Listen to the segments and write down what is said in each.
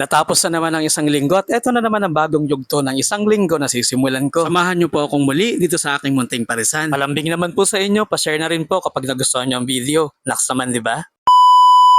Natapos na naman ang isang linggo at eto na naman ang bagong yugto ng isang linggo na sisimulan ko. Samahan niyo po akong muli dito sa aking munting parisan. Palambing naman po sa inyo, pa-share na rin po kapag nagustuhan niyo ang video. Naks naman, di ba?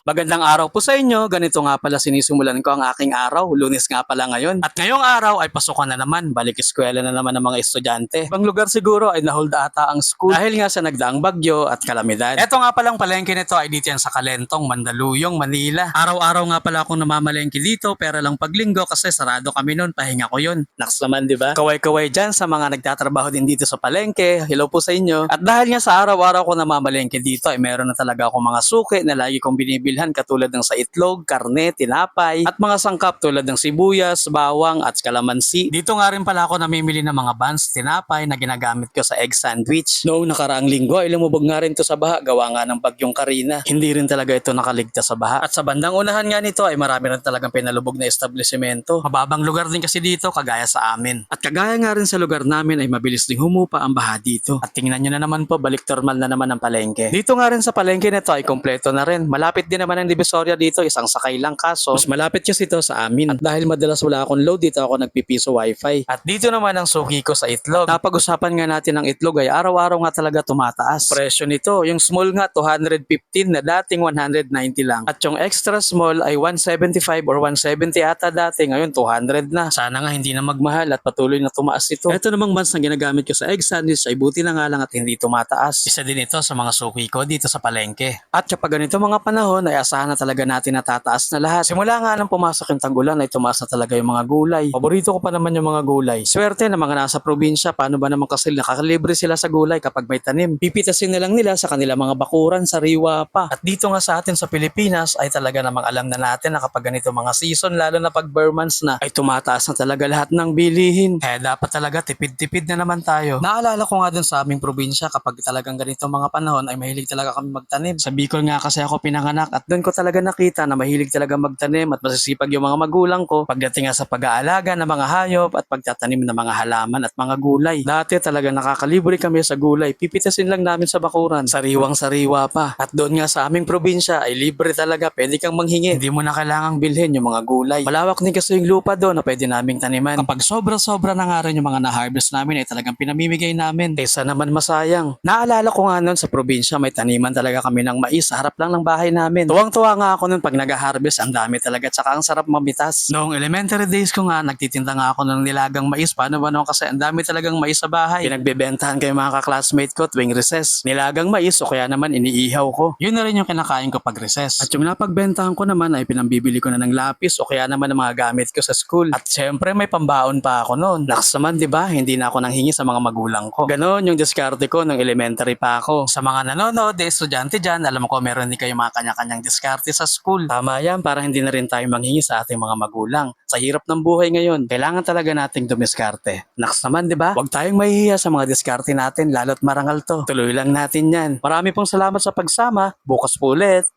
Magandang araw po sa inyo. Ganito nga pala sinisimulan ko ang aking araw. Lunes nga pala ngayon. At ngayong araw ay pasukan na naman. Balik eskwela na naman ng mga estudyante. Ibang lugar siguro ay nahold ata ang school dahil nga sa nagdaang bagyo at kalamidad. Ito nga palang palengke nito ay dito yan sa Kalentong, Mandaluyong, Manila. Araw-araw nga pala akong namamalengke dito pero lang paglinggo kasi sarado kami nun. Pahinga ko yun. Naks naman, di ba? Kaway-kaway dyan sa mga nagtatrabaho din dito sa palengke. Hello po sa inyo. At dahil nga sa araw-araw ko namamalengke dito ay meron na talaga akong mga suki na lagi kong binibilhan katulad ng sa itlog, karne, tinapay, at mga sangkap tulad ng sibuyas, bawang, at kalamansi. Dito nga rin pala ako namimili ng mga buns, tinapay na ginagamit ko sa egg sandwich. Noong nakaraang linggo ay lumubog nga rin to sa baha gawa nga ng bagyong Karina. Hindi rin talaga ito nakaligtas sa baha. At sa bandang unahan nga nito ay marami rin talagang pinalubog na establishmento. Mababang lugar din kasi dito kagaya sa amin. At kagaya nga rin sa lugar namin ay mabilis ding humupa ang baha dito. At tingnan nyo na naman po, balik normal na naman ang palengke. Dito nga rin sa palengke nito ay kompleto na rin. Malapit din naman ang Divisoria dito, isang sakay lang kaso mas malapit kasi ito sa amin. At dahil madalas wala akong load dito ako nagpipiso wifi. At dito naman ang suki ko sa itlog. Napag-usapan nga natin ng itlog ay araw-araw nga talaga tumataas. Presyo nito, yung small nga 215 na dating 190 lang. At yung extra small ay 175 or 170 ata dati, ngayon 200 na. Sana nga hindi na magmahal at patuloy na tumaas ito. Ito namang buns na ginagamit ko sa egg sandwich ay buti na nga lang at hindi tumataas. Isa din ito sa mga suki ko dito sa palengke. At kapag ganito mga panahon ay asahan na talaga natin na tataas na lahat. Simula nga nang pumasok yung tanggulan ay tumaas na talaga yung mga gulay. Paborito ko pa naman yung mga gulay. Swerte na mga nasa probinsya, paano ba naman kasi nakakalibre sila sa gulay kapag may tanim. Pipitasin na lang nila sa kanila mga bakuran, sariwa pa. At dito nga sa atin sa Pilipinas ay talaga namang alam na natin na kapag ganito mga season, lalo na pag bare months na, ay tumataas na talaga lahat ng bilihin. Kaya dapat talaga tipid-tipid na naman tayo. Naalala ko nga dun sa aming probinsya kapag talagang ganito mga panahon ay mahilig talaga kami magtanim. Sa Bicol nga kasi ako pinanganak at doon ko talaga nakita na mahilig talaga magtanim at masisipag yung mga magulang ko pagdating nga sa pag-aalaga ng mga hayop at pagtatanim ng mga halaman at mga gulay. Dati talaga nakakalibre kami sa gulay. Pipitasin lang namin sa bakuran. Sariwang-sariwa pa. At doon nga sa aming probinsya ay libre talaga. Pwede kang manghingi. Hindi mo na kailangang bilhin yung mga gulay. Malawak din kasi yung lupa doon na pwede naming taniman. Kapag sobra-sobra na nga rin yung mga na-harvest namin ay talagang pinamimigay namin. Kaysa naman masayang. Naalala ko nga noon sa probinsya may taniman talaga kami ng mais sa harap lang ng bahay namin. Tuwang-tuwa nga ako noon pag nag-harvest, ang dami talaga at saka ang sarap mamitas. Noong elementary days ko nga, nagtitinda nga ako ng nilagang mais. Paano ba no? Kasi ang dami talagang mais sa bahay. Pinagbebentahan kayo mga kaklasmate ko tuwing recess. Nilagang mais o kaya naman iniihaw ko. Yun na rin yung kinakain ko pag recess. At yung napagbentahan ko naman ay pinambibili ko na ng lapis o kaya naman ng mga gamit ko sa school. At syempre may pambaon pa ako noon. Lakas naman, di ba? Hindi na ako nanghingi sa mga magulang ko. Ganon yung diskarte ko nung elementary pa ako. Sa mga nanonood, estudyante dyan, alam ko meron din kayo mga kanya-kanyang diskarte sa school. Tama yan, para hindi na rin tayo manghingi sa ating mga magulang. Sa hirap ng buhay ngayon, kailangan talaga nating dumiskarte. Naks naman, di ba? Huwag tayong mahihiya sa mga diskarte natin, lalo't marangal to. Tuloy lang natin yan. Marami pong salamat sa pagsama. Bukas po ulit.